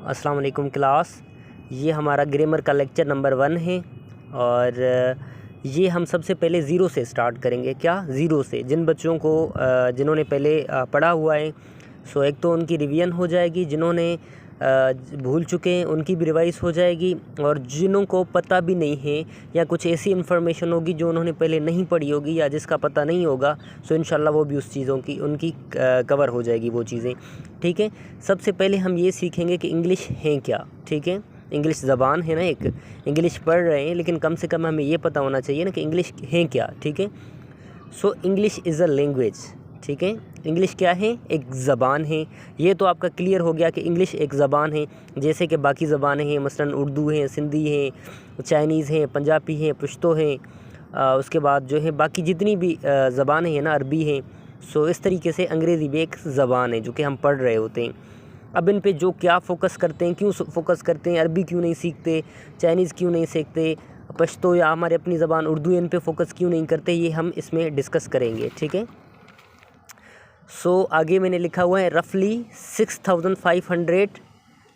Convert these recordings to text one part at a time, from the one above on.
अस्सलाम वालेकुम क्लास। ये हमारा ग्रामर का लेक्चर नंबर 1 है और ये हम सबसे पहले ज़ीरो से स्टार्ट करेंगे। क्या ज़ीरो से? जिन बच्चों को जिन्होंने पहले पढ़ा हुआ है सो एक तो उनकी रिवीजन हो जाएगी, जिन्होंने भूल चुके हैं उनकी भी रिवाइज़ हो जाएगी, और जिन्हों को पता भी नहीं है या कुछ ऐसी इन्फॉर्मेशन होगी जो उन्होंने पहले नहीं पढ़ी होगी या जिसका पता नहीं होगा सो इंशाल्लाह वो भी उस चीज़ों की उनकी कवर हो जाएगी वो चीज़ें। ठीक है, सबसे पहले हम ये सीखेंगे कि इंग्लिश है क्या। ठीक है, इंग्लिश ज़बान है ना, एक इंग्लिश पढ़ रहे हैं लेकिन कम से कम हमें ये पता होना चाहिए ना कि इंग्लिश है क्या। ठीक है, so English is a language. ठीक है, इंग्लिश क्या है? एक ज़बान है। ये तो आपका क्लियर हो गया कि इंग्लिश एक ज़बान है, जैसे कि बाकी ज़बानें हैं, मसलन उर्दू है, सिंधी है, चाइनीज़ है, पंजाबी है, पश्तो है, उसके बाद जो है बाकी जितनी भी ज़बानें हैं ना, अरबी हैं। सो इस तरीके से अंग्रेज़ी भी एक ज़बान है जो कि हम पढ़ रहे होते हैं। अब इन पे जो क्या फ़ोकस करते हैं, क्यों फ़ोकस करते हैं, अरबी क्यों नहीं सीखते, चाइनीज़ क्यों नहीं सीखते, पश्तो या हमारे अपनी ज़बान उर्दू, इन पे फ़ोकस क्यों नहीं करते, ये हम इसमें डिस्कस करेंगे। ठीक है, सो आगे मैंने लिखा हुआ है रफली 6500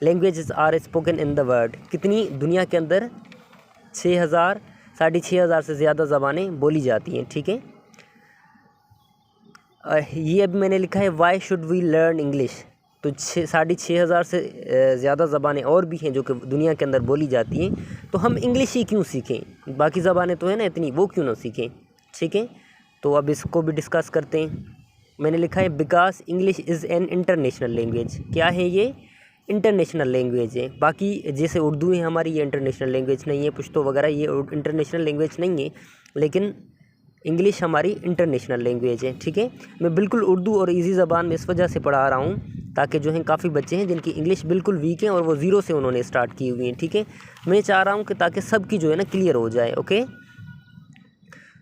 languages are spoken in the world. कितनी दुनिया के अंदर 6000 6500 से ज़्यादा ज़बानें बोली जाती हैं। ठीक है, ये अभी मैंने लिखा है why should we learn English. तो 6500 से ज़्यादा ज़बानें और भी हैं जो कि दुनिया के अंदर बोली जाती हैं, तो हम इंग्लिश ही क्यों सीखें? बाकी ज़बानें तो है ना इतनी, वो क्यों ना सीखें। ठीक है, तो अब इसको भी डिस्कस करते हैं। मैंने लिखा है because English is an international language. क्या है ये? इंटरनेशनल लैंग्वेज है। बाकी जैसे उर्दू है हमारी, ये इंटरनेशनल लैंग्वेज नहीं है, पश्तो वगैरह ये इंटरनेशनल लैंग्वेज नहीं है, लेकिन इंग्लिश हमारी इंटरनेशनल लैंग्वेज है। ठीक है, मैं बिल्कुल उर्दू और इजी ज़बान में इस वजह से पढ़ा रहा हूँ ताकि जो है काफ़ी बच्चे हैं जिनकी इंग्लिश बिल्कुल वीक है और वो ज़ीरो से उन्होंने स्टार्ट की हुई है। ठीक है, मैं चाह रहा हूँ कि ताकि सबकी जो है ना क्लियर हो जाए। Okay,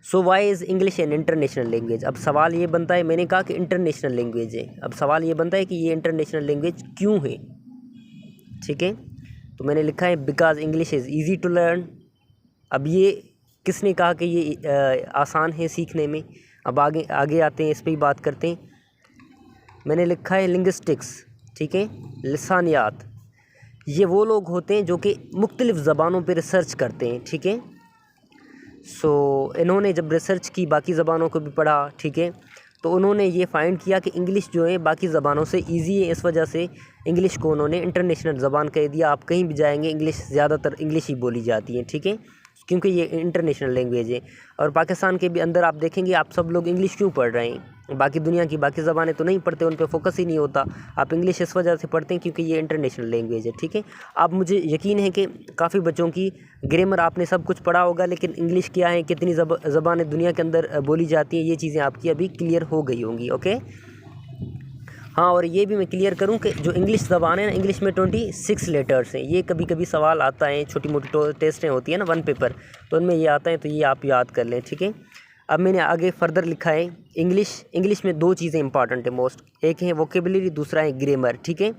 so why is English an international language. अब सवाल ये बनता है, मैंने कहा कि इंटरनेशनल लैंग्वेज है, अब सवाल ये बनता है कि ये इंटरनेशनल लैंग्वेज क्यों है। ठीक है, तो मैंने लिखा है because English is easy to learn. अब ये किसने कहा कि ये आसान है सीखने में? अब आगे आगे आते हैं, इस पर ही बात करते हैं। मैंने लिखा है लिंग्विस्टिक्स। ठीक है, लिसानियात, ये वो लोग होते हैं जो कि मुख्तलिफ़ ज़बानों पर रिसर्च करते हैं। ठीक है, सो इन्होंने जब रिसर्च की, बाकी ज़बानों को भी पढ़ा, ठीक है, तो उन्होंने ये फाइंड किया कि इंग्लिश जो है बाकी ज़बानों से इजी है, इस वजह से इंग्लिश को उन्होंने इंटरनेशनल ज़बान कह दिया। आप कहीं भी जाएंगे इंग्लिश, ज़्यादातर इंग्लिश ही बोली जाती है। ठीक है, क्योंकि ये इंटरनेशनल लैंग्वेज है। और पाकिस्तान के भी अंदर आप देखेंगे, आप सब लोग इंग्लिश क्यों पढ़ रहे हैं? बाकी दुनिया की बाकी ज़बानें तो नहीं पढ़ते, उन पे फोकस ही नहीं होता। आप इंग्लिश इस वजह से पढ़ते हैं क्योंकि ये इंटरनेशनल लैंग्वेज है। ठीक है, आप मुझे यकीन है कि काफ़ी बच्चों की ग्रामर आपने सब कुछ पढ़ा होगा, लेकिन इंग्लिश क्या है, कितनी ज़बानें दुनिया के अंदर बोली जाती हैं, ये चीज़ें आपकी अभी क्लियर हो गई होंगी। ओके, हाँ, और ये भी मैं क्लियर करूं कि जो इंग्लिश ज़बान है ना, इंग्लिश में 26 लेटर्स हैं। ये कभी कभी सवाल आता है, छोटी मोटी टेस्टें होती हैं ना 1 पेपर, तो उनमें ये आता है, तो ये आप याद कर लें। ठीक है, अब मैंने आगे फर्दर लिखा है इंग्लिश में 2 चीज़ें इंपॉर्टेंट है मोस्ट, एक है वोकेबलरी, दूसरा है ग्रामर। ठीक है,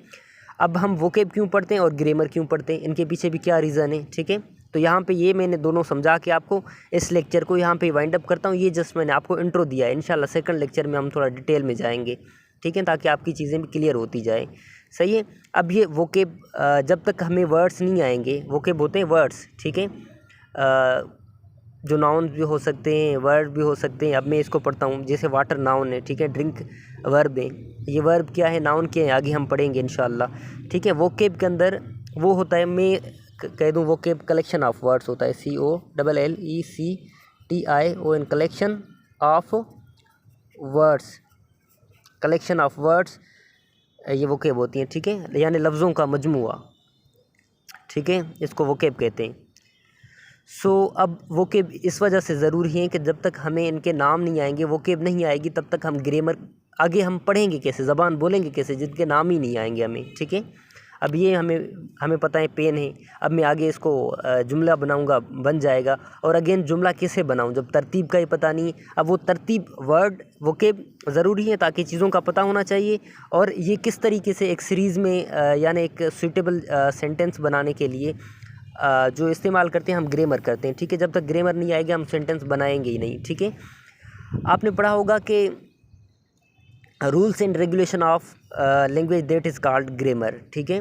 अब हम वोकेब क्यों पढ़ते हैं और ग्रामर क्यों पढ़ते हैं, इनके पीछे भी क्या रीज़न है। ठीक है, तो यहाँ पे ये मैंने दोनों समझा के आपको इस लेक्चर को यहाँ पे वाइंड अप करता हूँ। ये जस्ट मैंने आपको इंट्रो दिया है, इंशाल्लाह सेकंड लेक्चर में हम थोड़ा डिटेल में जाएंगे। ठीक है, ताकि आपकी चीज़ें भी क्लियर होती जाए। सही है, अब ये वोकेब जब तक हमें वर्ड्स नहीं आएंगे, वोकेब होते हैं वर्ड्स। ठीक है, जो नाउन भी हो सकते हैं, वर्ड भी हो सकते हैं। अब मैं इसको पढ़ता हूँ, जैसे वाटर नाउन है, ठीक है, ड्रिंक वर्ब है। ये वर्ब क्या है, नाउन क्या है, आगे हम पढ़ेंगे इंशाल्लाह। ठीक है, वोकेब के अंदर वो होता है, मैं कह दूँ वोकेब कलेक्शन ऑफ वर्ड्स होता है, COLLECTION, collection of words, collection of words, ये वोकेब होती हैं। ठीक है, यानी लफ्ज़ों का मजमुआ। ठीक है, इसको वोकेब कहते हैं। सो अब वोकेब इस वजह से ज़रूरी है कि जब तक हमें इनके नाम नहीं आएंगे, वोकेब नहीं आएगी, तब तक हम ग्रामर आगे हम पढ़ेंगे कैसे, ज़बान बोलेंगे कैसे, जिनके नाम ही नहीं आएंगे हमें। ठीक है, अब ये हमें पता है पेन है, अब मैं आगे इसको जुमला बनाऊंगा, बन जाएगा। और अगेन जुमला कैसे बनाऊं जब तरतीब का ही पता नहीं। अब वो तरतीब, वर्ड, वोकेब ज़रूरी है ताकि चीज़ों का पता होना चाहिए, और ये किस तरीके से एक सीरीज़ में यानी एक सूटेबल सेंटेंस बनाने के लिए जो इस्तेमाल करते हैं हम ग्रामर करते हैं। ठीक है, जब तक ग्रामर नहीं आएगा हम सेंटेंस बनाएंगे ही नहीं। ठीक है, आपने पढ़ा होगा कि rules and regulation of language that is called grammar. ठीक है,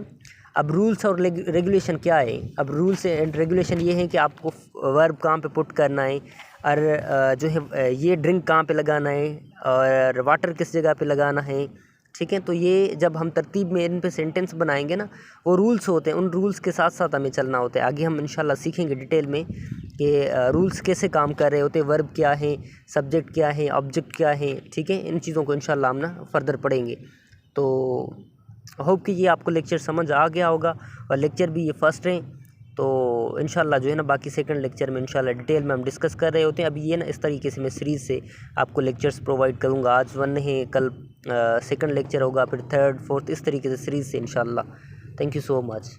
अब रूल्स और रेगुलेशन क्या है? अब रूल्स एंड रेगुलेशन ये है कि आपको वर्ब कहाँ पे पुट करना है, और जो है ये ड्रिंक कहाँ पे लगाना है, और वाटर किस जगह पे लगाना है, ठीक है। तो ये जब हम तरतीब में इन पे सेंटेंस बनाएंगे ना, वो रूल्स होते हैं, उन रूल्स के साथ साथ हमें चलना होता है। आगे हम इंशाल्लाह सीखेंगे डिटेल में कि रूल्स कैसे काम कर रहे होते हैं, वर्ब क्या है, सब्जेक्ट क्या है, ऑब्जेक्ट क्या है, ठीक है। इन चीज़ों को इंशाल्लाह हम ना फर्दर पढ़ेंगे। तो होप कि ये आपको लेक्चर समझ आ गया होगा, और लेक्चर भी ये फर्स्ट है। तो इंशाल्लाह जो है ना बाकी सेकंड लेक्चर में इंशाल्लाह डिटेल में हम डिस्कस कर रहे होते हैं। अभी ये ना इस तरीके से मैं सीरीज़ से आपको लेक्चर्स प्रोवाइड करूँगा। आज 1 है, कल सेकंड लेक्चर होगा, फिर थर्ड फोर्थ, इस तरीके से सीरीज़ से इंशाल्लाह। Thank you so much.